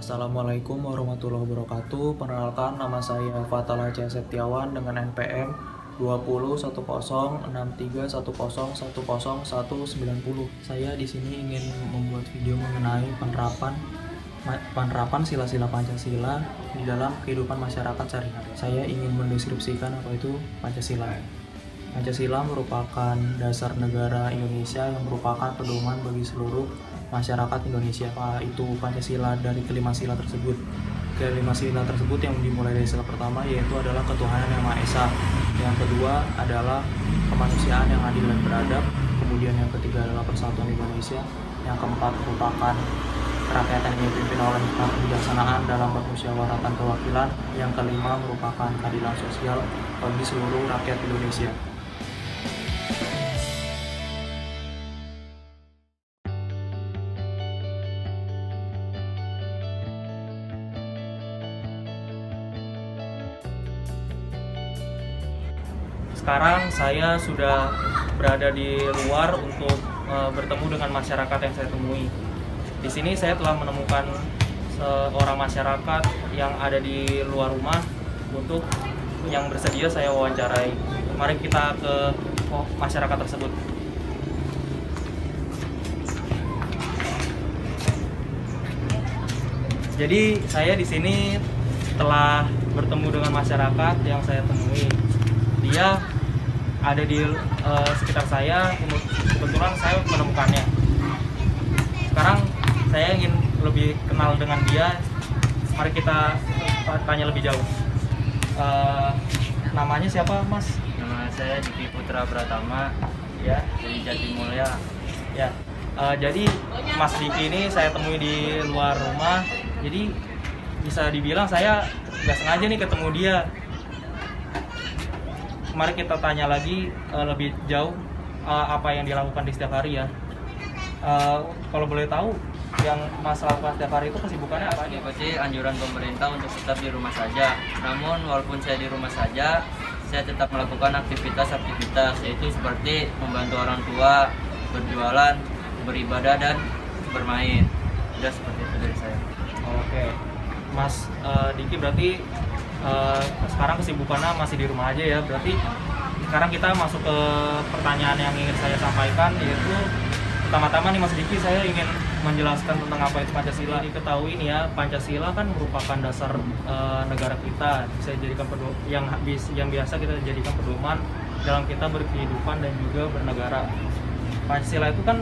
Assalamualaikum warahmatullahi wabarakatuh. Perkenalkan, nama saya Fatal Aceh Septiawan dengan NPM 20.6310101090. Saya di sini ingin membuat video mengenai penerapan sila-sila Pancasila di dalam kehidupan masyarakat sehari-hari. Saya ingin mendeskripsikan apa itu Pancasila. Pancasila merupakan dasar negara Indonesia yang merupakan pedoman bagi seluruh masyarakat Indonesia. Itu Pancasila dari kelima sila tersebut. Kelima sila tersebut yang dimulai dari sila pertama yaitu adalah ketuhanan yang Maha Esa. Yang kedua adalah kemanusiaan yang adil dan beradab. Kemudian yang ketiga adalah persatuan Indonesia. Yang keempat merupakan kerakyatan yang dipimpin oleh kebijaksanaan dalam permusyawaratan kewakilan. Yang kelima merupakan keadilan sosial bagi seluruh rakyat Indonesia. Sekarang saya sudah berada di luar untuk bertemu dengan masyarakat yang saya temui. Di sini saya telah menemukan seorang masyarakat yang ada di luar rumah untuk yang bersedia saya wawancarai. Mari kita ke masyarakat tersebut. Jadi saya di sini telah bertemu dengan masyarakat yang saya temui. Dia ada di sekitar saya, kebetulan saya menemukannya. Sekarang saya ingin lebih kenal dengan dia. Mari kita tanya lebih jauh. Namanya siapa, Mas? Nama saya Diki Putra Pratama, Ya, dari Jatimulya. ya. Jadi Mas Diki ini saya temui di luar rumah. Jadi bisa dibilang saya nggak sengaja nih ketemu dia. Mari kita tanya lagi lebih jauh apa yang dilakukan di setiap hari ya. Kalau boleh tahu yang Mas lakukan setiap hari itu kesibukannya apa aja? Mengikuti anjuran pemerintah untuk tetap di rumah saja. Namun walaupun saya di rumah saja, saya tetap melakukan aktivitas yaitu seperti membantu orang tua, berjualan, beribadah dan bermain. Sudah seperti itu dari saya. Oke, Mas Diki berarti sekarang kesibukannya masih di rumah aja ya. Berarti sekarang kita masuk ke pertanyaan yang ingin saya sampaikan, yaitu pertama-tama nih Mas Diki, saya ingin menjelaskan tentang apa itu Pancasila. Diketahui nih ya, Pancasila kan merupakan dasar negara kita, bisa dijadikan yang biasa kita jadikan pedoman dalam kita berkehidupan dan juga bernegara. Pancasila itu kan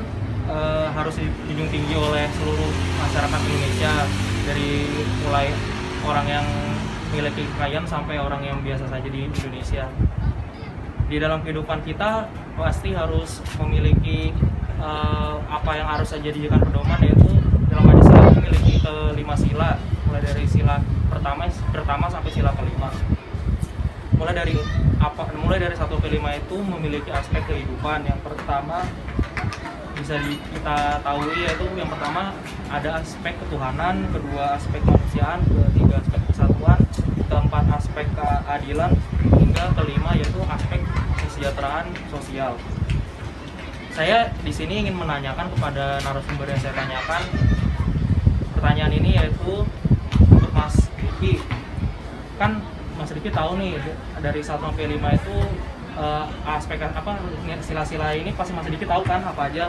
harus dijunjung tinggi oleh seluruh masyarakat Indonesia, dari mulai orang yang memiliki kekayaan sampai orang yang biasa saja di Indonesia. Di dalam kehidupan kita pasti harus memiliki apa yang harus saja dijadikan pedoman, yaitu dalam Pancasila memiliki kelima sila, mulai dari sila pertama sampai sila kelima. Mulai dari 1 ke 5 itu memiliki aspek kehidupan. Yang pertama bisa kita tahu yaitu yang pertama ada aspek ketuhanan, kedua aspek kemanusiaan, ketiga aspek persatuan, keempat aspek keadilan, hingga kelima yaitu aspek kesejahteraan sosial. Saya di sini ingin menanyakan kepada narasumber yang saya tanyakan pertanyaan ini, yaitu untuk Mas Diki. Kan Mas Diki tahu nih dari 1 sampai 5 itu aspek apa sila-sila ini pasti Mas Diki tahu kan apa aja.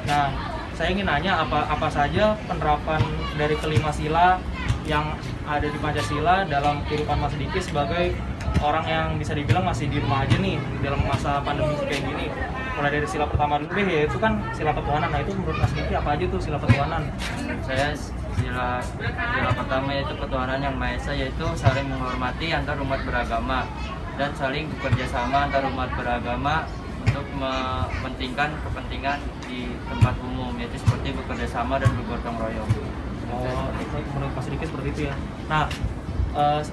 Nah, saya ingin nanya apa saja penerapan dari kelima sila yang ada di Pancasila dalam kehidupan Mas Diki sebagai orang yang bisa dibilang masih di rumah aja nih dalam masa pandemi kayak gini. Mulai dari sila pertama dulu deh, yaitu kan sila ketuhanan. Nah, itu menurut Mas Diki apa aja tuh sila ketuhanan? Saya sila pertama yaitu ketuhanan yang Maha Esa, yaitu saling menghormati antar umat beragama dan saling bekerja sama antar umat beragama untuk mementingkan kepentingan di tempat umum, yaitu seperti bekerja sama dan bergotong royong. Menurut Mas Diki seperti itu ya. Nah,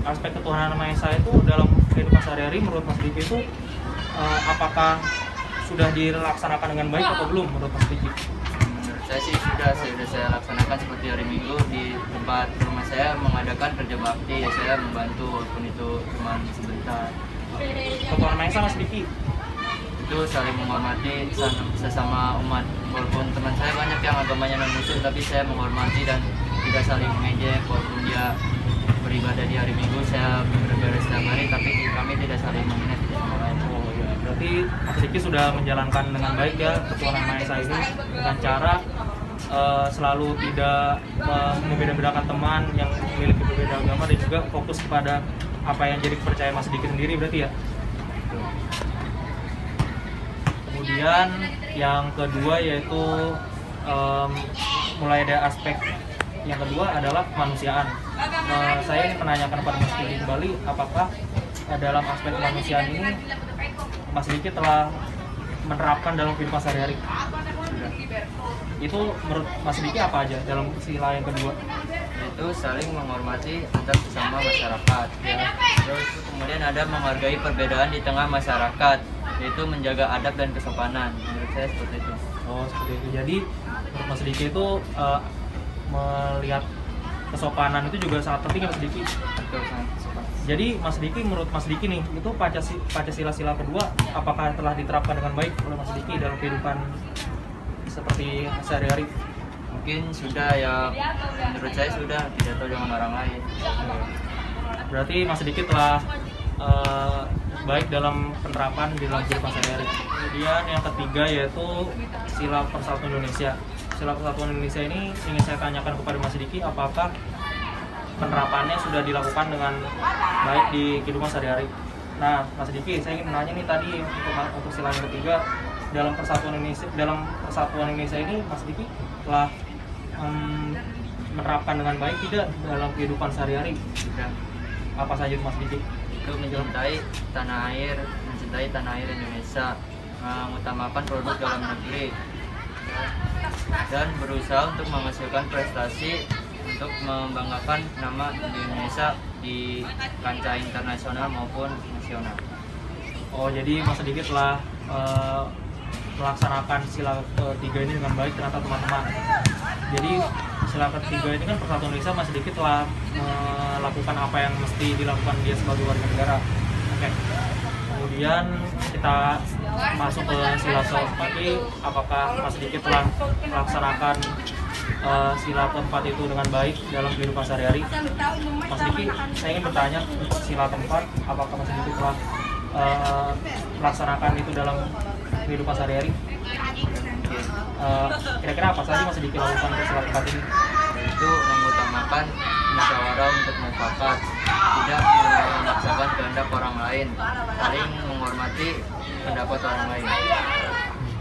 aspek ketuhanan Maha Esa itu dalam kehidupan sehari-hari menurut Mas Diki itu apakah sudah dilaksanakan dengan baik atau belum menurut Mas Diki? Menurut saya sih sudah saya laksanakan. Seperti hari Minggu di tempat rumah saya mengadakan kerja bakti, saya membantu walaupun itu cuma sebentar. Ketuhanan Maha Esa Mas Diki Itu saling menghormati sesama umat, walaupun teman saya banyak yang agamanya non muslim, tapi saya menghormati dan tidak saling mengejek. Walaupun dia beribadah di hari Minggu, saya beribadah setiap hari, tapi kami tidak saling menghina satu sama lain. Oh ya, berarti Mas Diki sudah menjalankan dengan baik ya ketuhanan Maha Esa ini dengan cara selalu tidak membeda-bedakan teman yang memiliki berbeda agama dan juga fokus kepada apa yang jadi kepercayaan Mas Diki sendiri berarti ya. Kemudian yang kedua yaitu mulai dari aspek yang kedua adalah kemanusiaan. Saya ingin menanyakan kepada Mas Diki kembali, apakah dalam aspek kemanusiaan ini Mas Diki telah menerapkan dalam kehidupan sehari-hari? Itu menurut Mas Diki apa aja dalam sila yang kedua? Itu saling menghormati antar sesama masyarakat ya. Terus kemudian ada menghargai perbedaan di tengah masyarakat, yaitu menjaga adab dan kesopanan. Menurut saya seperti itu. Oh seperti itu. Jadi menurut Mas Diki itu melihat kesopanan itu juga sangat penting ya Mas Diki. Betul, sangat sopan. Jadi Mas Diki, menurut Mas Diki nih, itu Pancasila kedua apakah telah diterapkan dengan baik oleh Mas Diki dalam kehidupan seperti sehari-hari? Mungkin sudah ya, menurut saya sudah, tidak tahu dengan orang lain. Berarti Mas Diki telah baik dalam penerapan di dalam kehidupan sehari-hari. Kemudian yang ketiga yaitu sila persatuan Indonesia. Sila persatuan Indonesia ini ingin saya tanyakan kepada Mas Diki, apakah penerapannya sudah dilakukan dengan baik di kehidupan sehari-hari? Nah, Mas Diki, saya ingin menanya nih tadi untuk sila yang ketiga dalam persatuan Indonesia ini, Mas Diki telah menerapkan dengan baik tidak dalam kehidupan sehari-hari? Sudah. Apa saja itu Mas Diki? Itu mencintai tanah air Indonesia, mengutamakan produk dalam negeri, dan berusaha untuk menghasilkan prestasi untuk membanggakan nama Indonesia di kancah internasional maupun nasional. Oh, jadi Mas Diki telah melaksanakan sila ketiga ini dengan baik ternyata teman-teman. Jadi sila ketiga ini kan persatuan Indonesia, Mas Diki telah melakukan apa yang mesti dilakukan dia sebagai warga negara. Oke. Kemudian kita masuk ke sila keempat ini, apakah Mas Diki telah melaksanakan sila keempat itu dengan baik dalam kehidupan sehari-hari? Mas Diki, saya ingin bertanya untuk sila keempat, apakah Mas Diki telah melaksanakan itu dalam kehidupan sehari-hari? Kira-kira apa saja Mas Diki lakukan untuk sila keempat ini? Yaitu mengutamakan musyawarah untuk mufakat, tidak memaksakan kehendak orang lain, saling menghormati pendapat orang lain.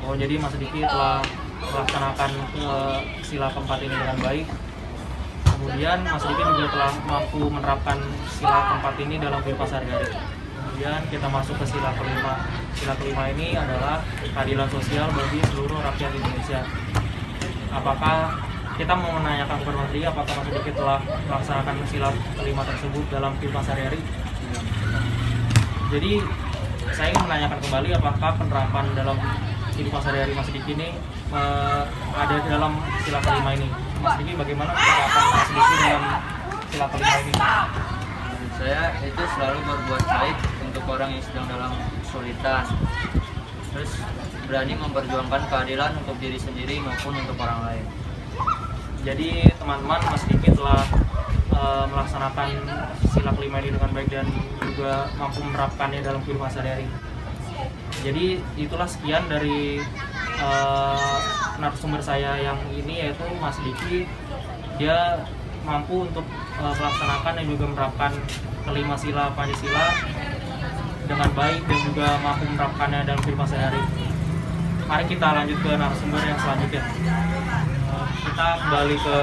Oh, jadi Mas Diki telah melaksanakan sila keempat ini dengan baik. Kemudian Mas Diki juga telah mampu menerapkan sila keempat ini dalam kehidupan sehari-hari. Kemudian kita masuk ke sila kelima. Sila kelima ini adalah keadilan sosial bagi seluruh rakyat Indonesia. Apakah kita mau menanyakan kepada Mas Diki, apakah Mas Diki telah melaksanakan sila kelima tersebut dalam kehidupan sehari-hari? Jadi saya ingin menanyakan kembali, apakah penerapan dalam kehidupan sehari-hari Mas Diki ini ada dalam sila kelima ini? Mas Diki, bagaimana penerapan Mas Diki dalam sila kelima ini? Menurut saya itu selalu berbuat baik untuk orang yang sedang dalam kesulitan, terus berani memperjuangkan keadilan untuk diri sendiri maupun untuk orang lain. Jadi teman-teman, Mas Diki telah melaksanakan sila kelima ini dengan baik dan juga mampu menerapkannya dalam kehidupan sehari-hari. Jadi itulah sekian dari narasumber saya yang ini, yaitu Mas Diki. Dia mampu untuk melaksanakan dan juga menerapkan kelima sila Pancasila dengan baik dan juga mampu menerapkannya dalam kehidupan sehari-hari. Mari kita lanjut ke narasumber yang selanjutnya. Kita kembali ke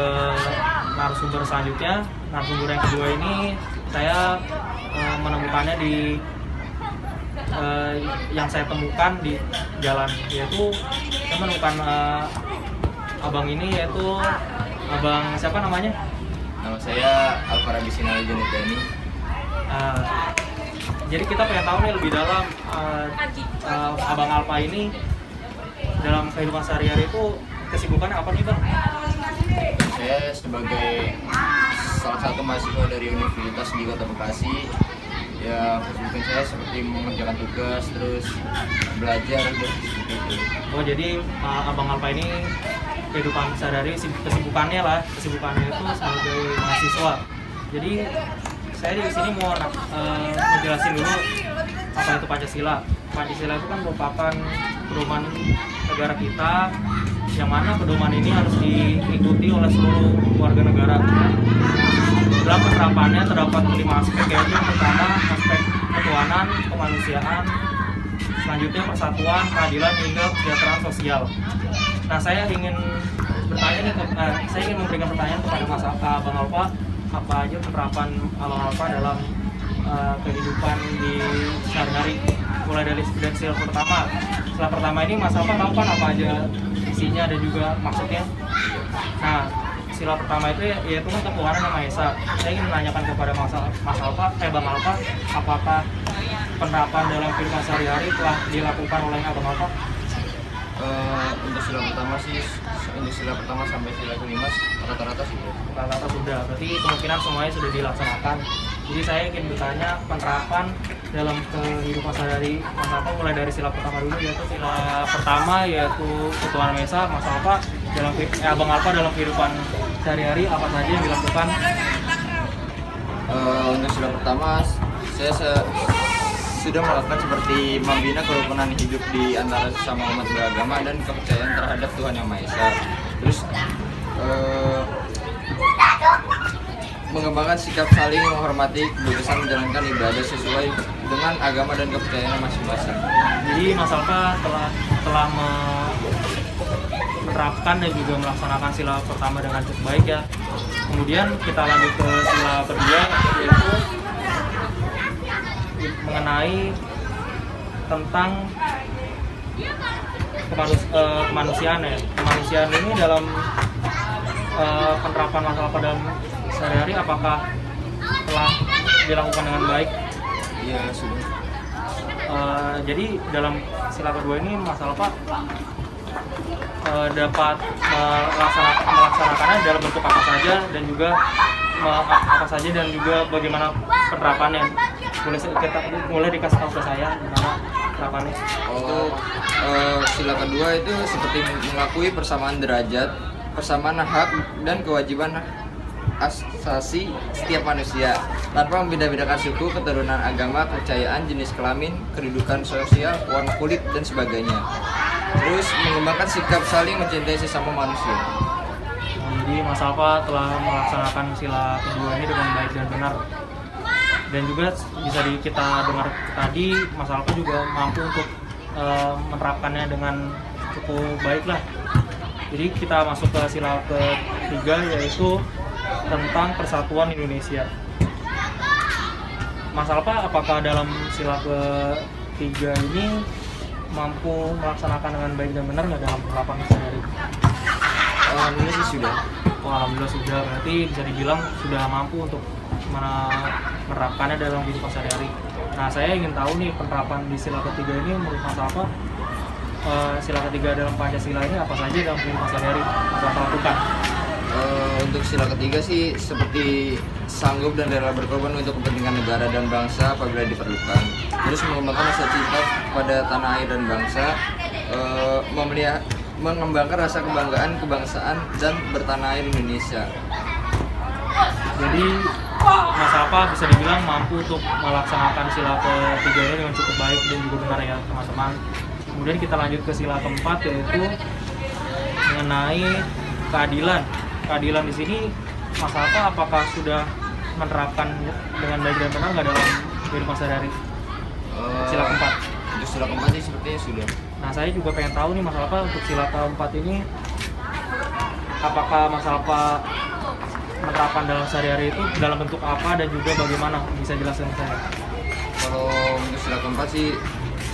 narasumber selanjutnya. Narasumber yang kedua ini saya menemukannya di yang saya temukan di jalan, yaitu saya menemukan abang ini, yaitu abang siapa namanya? Nama saya Alfarabi Sinali Junitani. Jadi kita pengen tahu nih lebih dalam abang Alfa ini dalam kehidupan sehari-hari itu kesibukannya apa nih bang? Saya sebagai salah satu mahasiswa dari Universitas di Kota Bekasi, ya kesibukan saya seperti mengerjakan tugas, terus belajar, seperti itu. Oh, jadi abang Alfa ini kehidupan sehari-hari, kesibukannya itu sebagai mahasiswa. Jadi saya di sini mau menjelasin dulu apa itu Pancasila. Pancasila itu kan merupakan pedoman negara kita, yang mana pedoman ini harus diikuti oleh seluruh warga negara. Dalam penerapannya terdapat 5 aspek, yaitu yang pertama aspek ketuhanan, kemanusiaan, selanjutnya persatuan, keadilan, hingga kesejahteraan sosial. Nah, saya ingin memberikan pertanyaan kepada Mas Bang Alfa, apa aja penerapan Bang Alfa dalam kehidupan di sehari-hari, mulai dari sila pertama. Sila pertama ini Mas Alfa tahu kan apa aja isinya dan juga maksudnya. Nah, sila pertama itu yaitu kan ketuhanan yang Maha Esa. Saya ingin menanyakan kepada Bang Alfa, apakah penerapan dalam kehidupan sehari-hari telah dilakukan oleh Bang Alfa? Untuk sila pertama sampai sila kelima rata-rata sudah. Rata-rata sudah, berarti kemungkinan semuanya sudah dilaksanakan. Jadi saya ingin bertanya penerapan dalam kehidupan sehari-hari Mas Alfa mulai dari sila pertama dulu, yaitu sila pertama yaitu ketuhanan Maha Esa. Mas Alfa Bang Alfa dalam kehidupan sehari-hari apa saja yang dilakukan? Untuk sila pertama saya sudah melakukan seperti membina kerukunan hidup di antara sesama umat beragama dan kepercayaan terhadap Tuhan Yang Maha Esa. Terus mengembangkan sikap saling menghormati, kebebasan menjalankan ibadah sesuai dengan agama dan kepercayaan masing-masing. Jadi Mas Alfa telah menerapkan dan juga melaksanakan sila pertama dengan cukup baik ya. Kemudian kita lanjut ke sila kedua, yaitu mengenai tentang kemanusiaan ya. Kemanusiaan ini dalam penerapan Mas Alfa dalam sehari-hari apakah telah dilakukan dengan baik? Iya, sudah. Jadi dalam sila kedua ini Mas Alfa dapat melaksanakannya dalam bentuk apa saja dan juga bagaimana penerapannya. Boleh dikasih tahu ke saya gimana penerapannya? Sila kedua itu seperti mengakui persamaan derajat, persamaan hak dan kewajiban asasi setiap manusia tanpa membeda-bedakan suku, keturunan, agama, kepercayaan, jenis kelamin, kedudukan sosial, warna kulit dan sebagainya. Terus mengembangkan sikap saling mencintai sesama manusia. Jadi Mas Alfa telah melaksanakan sila kedua ini dengan baik dan benar. Dan juga bisa kita dengar tadi Mas Alfa juga mampu untuk menerapkannya dengan cukup baik lah. Jadi kita masuk ke sila ketiga, yaitu tentang persatuan Indonesia. Mas Alfa apakah dalam sila ketiga ini mampu melaksanakan dengan baik dan benar nggak dalam penerapan sehari-hari? Alhamdulillah sih sudah. Alhamdulillah sudah, berarti bisa dibilang sudah mampu untuk menerapkannya dalam kehidupan sehari-hari. Nah, saya ingin tahu nih penerapan di sila ketiga ini menurut Mas Alfa, sila ketiga dalam Pancasila ini apa saja dalam kehidupan sehari-hari Mas Alfa lakukan? Untuk sila ketiga sih seperti sanggup dan rela berkorban untuk kepentingan negara dan bangsa apabila diperlukan. Terus mengembangkan rasa cinta pada tanah air dan bangsa, mengembangkan rasa kebanggaan kebangsaan dan bertanah air Indonesia. Jadi Mas Alfa bisa dibilang mampu untuk melaksanakan sila ketiga ini dengan cukup baik dan juga benar ya teman-teman. Kemudian kita lanjut ke sila keempat, yaitu mengenai keadilan. Keadilan di sini Mas Alfa apakah sudah menerapkan dengan baik dan benar nggak dalam kehidupan sehari-hari? Sila keempat. Untuk sila keempat sih sepertinya sudah. Nah, saya juga pengen tahu nih Mas Alfa untuk sila keempat ini apakah Mas Alfa menerapkan dalam sehari-hari itu dalam bentuk apa dan juga bagaimana, bisa jelaskan ke saya? Kalau untuk sila keempat sih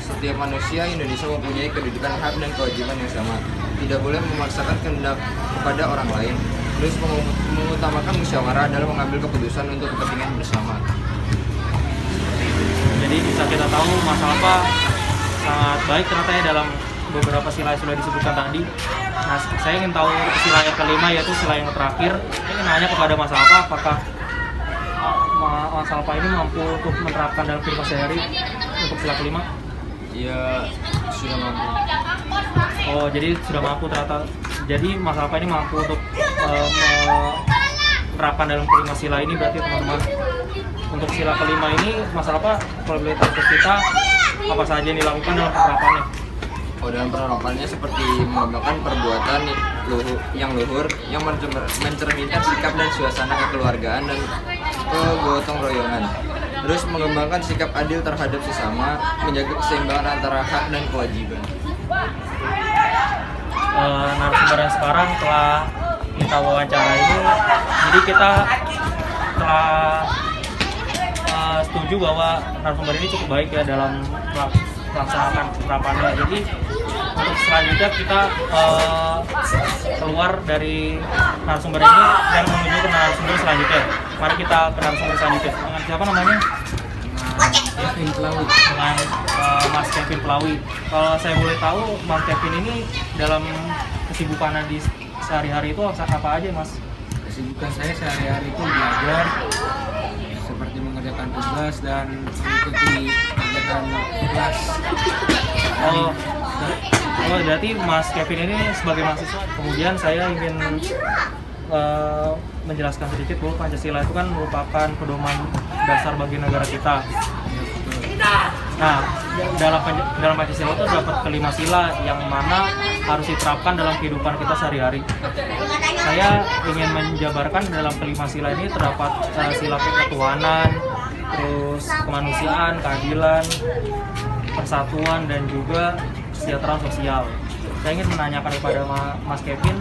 setiap manusia Indonesia mempunyai kedudukan hak dan kewajiban yang sama. Tidak boleh memaksakan kehendak kepada orang lain. Terus mengutamakan musyawarah dalam mengambil keputusan untuk kepentingan bersama. Jadi bisa kita tahu Mas Alfa sangat baik ternyata ya dalam beberapa sila yang sudah disebutkan tadi. Nah, saya ingin tahu sila yang kelima, yaitu sila yang terakhir. Saya ingin nanya kepada Mas Alfa, apakah Mas Alfa ini mampu untuk menerapkan dalam kehidupan sehari untuk sila kelima? Ya sudah mampu. Oh, jadi sudah mampu ternyata jadi Mas Alfa ini mampu untuk menerapkan dalam kelima sila ini berarti teman-teman. Untuk sila kelima ini Mas Alfa kalau boleh tahu ke kita apa saja yang dilakukan dalam penerapannya? Oh, dalam penerapannya seperti mengembangkan perbuatan yang luhur yang mencerminkan sikap dan suasana kekeluargaan dan kegotong royongan. Terus mengembangkan sikap adil terhadap sesama, menjaga keseimbangan antara hak dan kewajiban. Narasumber yang sekarang telah kita wawancara ini, jadi kita telah setuju bahwa narasumber ini cukup baik ya dalam melaksanakan penerapannya. Jadi untuk selanjutnya kita keluar dari narasumber ini dan menuju ke narasumber selanjutnya. Mari kita ke narasumber selanjutnya. Dengan siapa namanya? Kevin Pelawi. Dengan Mas Kevin Pelawi. Kalau saya boleh tahu, Mas Kevin ini dalam kesibukannya di sehari-hari itu apa aja, Mas? Kesibukan saya sehari-hari itu belajar, seperti mengerjakan tugas dan mengikuti kegiatan kelas. Oh, berarti Mas Kevin ini sebagai mahasiswa. Kemudian saya ingin menjelaskan sedikit bahwa Pancasila itu kan merupakan pedoman dasar bagi negara kita. Nah, dalam Pancasila itu terdapat kelima sila yang mana harus diterapkan dalam kehidupan kita sehari-hari. Saya ingin menjabarkan dalam kelima sila ini terdapat sila ketuhanan, terus kemanusiaan, keadilan, persatuan, dan juga kesejahteraan sosial. Saya ingin menanyakan kepada Mas Kevin,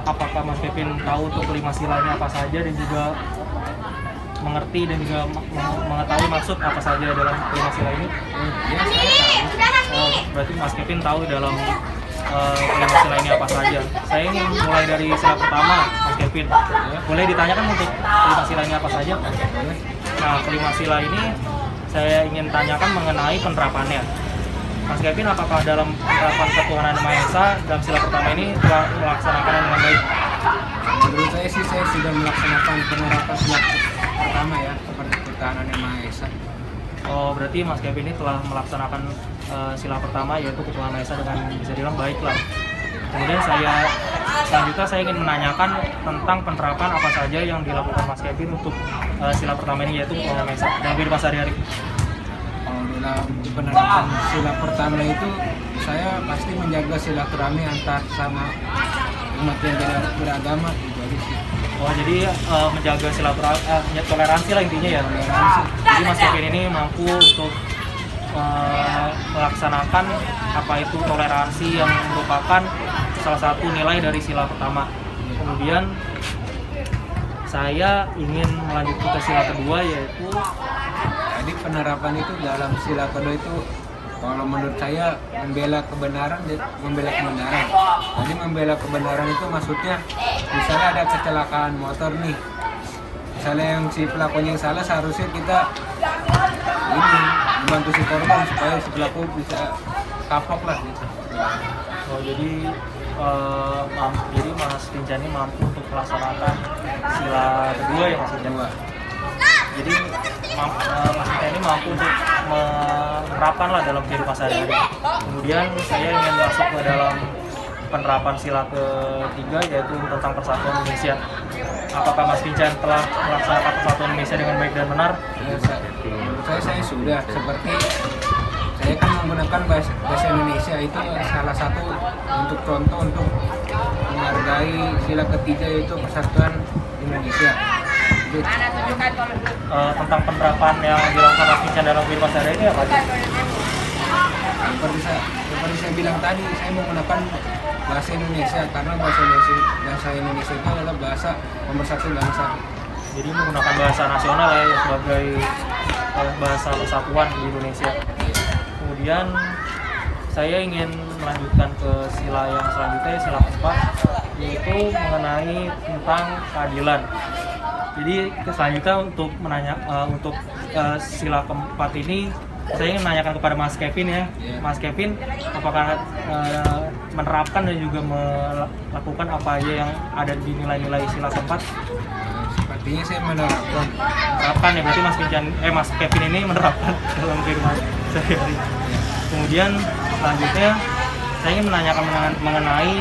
apakah Mas Kevin tahu untuk kelima sila ini apa saja dan juga mengerti dan juga mengetahui maksud apa saja dalam kelima sila ini? Ya, saya tahu. Berarti Mas Kevin tahu dalam kelima sila ini apa saja. Saya ingin mulai dari sila pertama, Mas Kevin. Boleh ditanyakan untuk kelima sila ini apa saja? Nah, kelima sila ini saya ingin tanyakan mengenai penerapannya. Mas Kevin, apakah dalam penerapan ketuhanan Yang Maha Esa dalam sila pertama ini telah melaksanakan dengan baik? Menurut saya sih, saya sudah melaksanakan penerapan sila pertama ya, seperti ketuhanan Yang Maha Esa. Oh, berarti Mas Kevin ini telah melaksanakan sila pertama yaitu ketuhanan Maha Esa dengan bisa dibilang baik lah. Kemudian selanjutnya saya ingin menanyakan tentang penerapan apa saja yang dilakukan Mas Kevin untuk sila pertama ini yaitu ketuhanan Maha Esa dalam kehidupan sehari-hari. Kalau dalam penerapan sila pertama itu, saya pasti menjaga silaturahmi antar sama umat yang beragama, itu aja sih. Oh, jadi menjaga silaturahmi, toleransi lah intinya ya. Toleransi. Jadi Mas Kevin ini mampu untuk melaksanakan apa itu toleransi yang merupakan salah satu nilai dari sila pertama. Kemudian saya ingin melanjutkan ke sila kedua yaitu Jadi penerapan itu dalam sila kedua itu, kalau menurut saya membela kebenaran. Jadi membela kebenaran itu maksudnya, misalnya ada kecelakaan motor nih, misalnya yang si pelakunya yang salah, seharusnya kita membantu si korban supaya si pelaku bisa kapok lah gitu. oh, jadi Mas Pincan ini mampu untuk melaksanakan sila kedua ya Mas Pincan. Jadi Mas Pincan ini mampu untuk menerapkan lah dalam kehidupan sehari-hari. Kemudian saya ingin masuk ke dalam penerapan sila ketiga yaitu tentang persatuan Indonesia. Apakah Mas Pincan telah melaksanakan persatuan Indonesia dengan baik dan benar? Ya, menurut saya sudah. Seperti saya kan menggunakan bahasa Indonesia, itu salah satu untuk contoh untuk menghargai sila ketiga yaitu persatuan Indonesia. Tentang penerapan yang dilakukan Mas Pincan dalam kehidupan sehari-hari ini apa? Seperti saya bilang tadi, saya menggunakan bahasa Indonesia karena bahasa Indonesia itu adalah bahasa pemersatu bangsa. Jadi menggunakan bahasa nasional ya sebagai bahasa persatuan di Indonesia. Kemudian saya ingin melanjutkan ke sila yang selanjutnya, sila keempat, yaitu mengenai tentang keadilan. Jadi selanjutnya untuk sila keempat ini saya ingin menanyakan kepada Mas Kevin ya. Mas Kevin, apakah menerapkan dan juga melakukan apa aja yang ada di nilai-nilai sila keempat? Sepertinya saya menerapkan. Menerapkan ya, berarti Mas Kevin ini menerapkan dalam kehidupan sehari-hari. Kemudian selanjutnya saya ingin menanyakan mengenai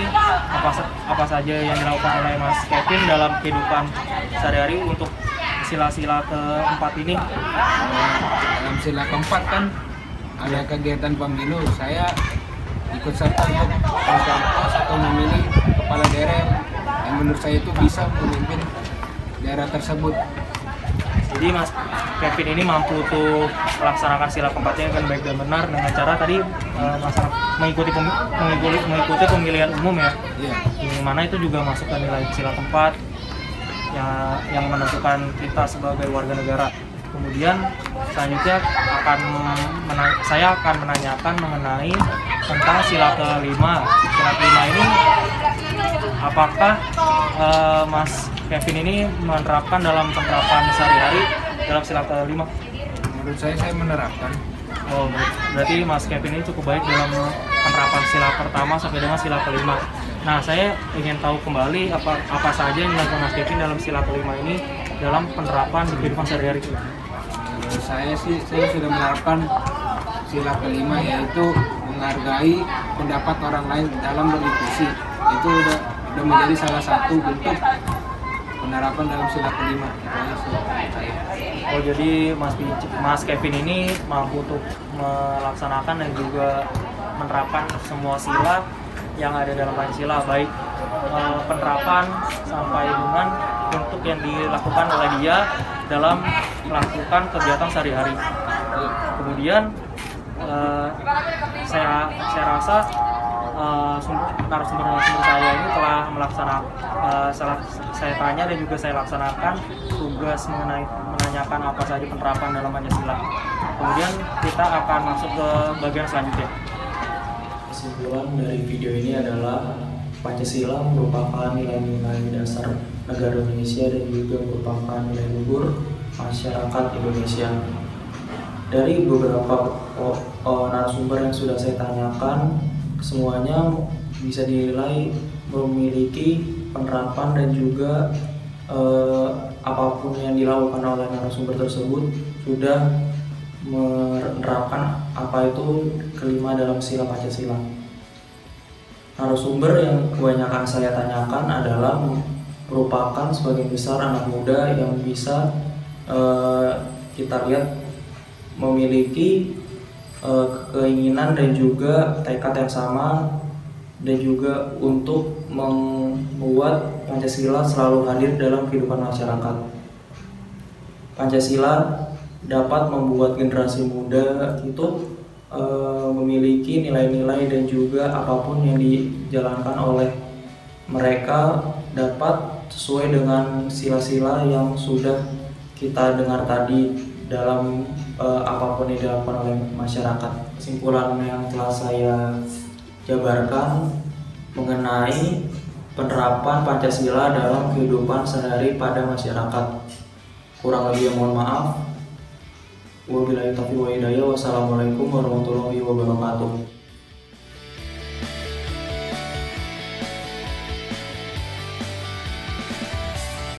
apa saja yang dilakukan oleh Mas Kevin dalam kehidupan sehari-hari untuk sila-sila keempat ini. Dalam sila keempat kan ada kegiatan pemilu. Saya ikut serta untuk mencoblos atau memilih kepala daerah yang menurut saya itu bisa memimpin daerah tersebut. Jadi Mas Kevin ini mampu untuk melaksanakan sila keempatnya dengan baik dan benar dengan cara tadi mengikuti pemilihan umum ya. Iya. Yang mana itu juga masuk ke nilai sila keempat yang menentukan kita sebagai warga negara. Kemudian selanjutnya saya akan menanyakan mengenai tentang sila kelima. Sila kelima ini apakah Mas Kevin ini menerapkan dalam penerapan sehari-hari dalam sila kelima? Menurut saya menerapkan. Oh, berarti Mas Kevin ini cukup baik dalam penerapan sila pertama sampai dengan sila kelima. Nah, saya ingin tahu kembali apa saja yang dilakukan Mas Kevin dalam sila kelima ini dalam penerapan di kehidupan sehari-hari. Menurut saya sudah menerapkan sila kelima, yaitu menghargai pendapat orang lain dalam berdiskusi. Itu udah menjadi salah satu bentuk penerapan dalam sila kelima. Oh, jadi Mas Kevin ini mampu untuk melaksanakan dan juga menerapkan semua sila yang ada dalam Pancasila, baik penerapan sampai dengan bentuk yang dilakukan oleh dia dalam melakukan kegiatan sehari-hari. Kemudian saya rasa narasumber saya ini telah melaksanakan saya tanya dan juga saya laksanakan tugas menanyakan apa saja penerapan dalam Pancasila. Kemudian kita akan masuk ke bagian selanjutnya. Kesimpulan dari video ini adalah Pancasila merupakan nilai-nilai dasar negara Indonesia dan juga merupakan nilai luhur masyarakat Indonesia. Dari beberapa narasumber yang sudah saya tanyakan, semuanya bisa dinilai memiliki penerapan dan juga apapun yang dilakukan oleh narasumber tersebut sudah menerapkan apa itu kelima dalam sila Pancasila. Narasumber yang kebanyakan saya tanyakan adalah merupakan sebagian besar anak muda yang bisa kita lihat memiliki keinginan dan juga tekad yang sama dan juga untuk membuat Pancasila selalu hadir dalam kehidupan masyarakat. Pancasila dapat membuat generasi muda itu memiliki nilai-nilai dan juga apapun yang dijalankan oleh mereka dapat sesuai dengan sila-sila yang sudah kita dengar tadi dalam apapun yang dilakukan oleh masyarakat. Kesimpulan yang telah saya jabarkan mengenai penerapan Pancasila dalam kehidupan sehari-hari pada masyarakat. Kurang lebih mohon maaf. Wabillahi taufiq wal hidayah. Wassalamualaikum warahmatullahi wabarakatuh.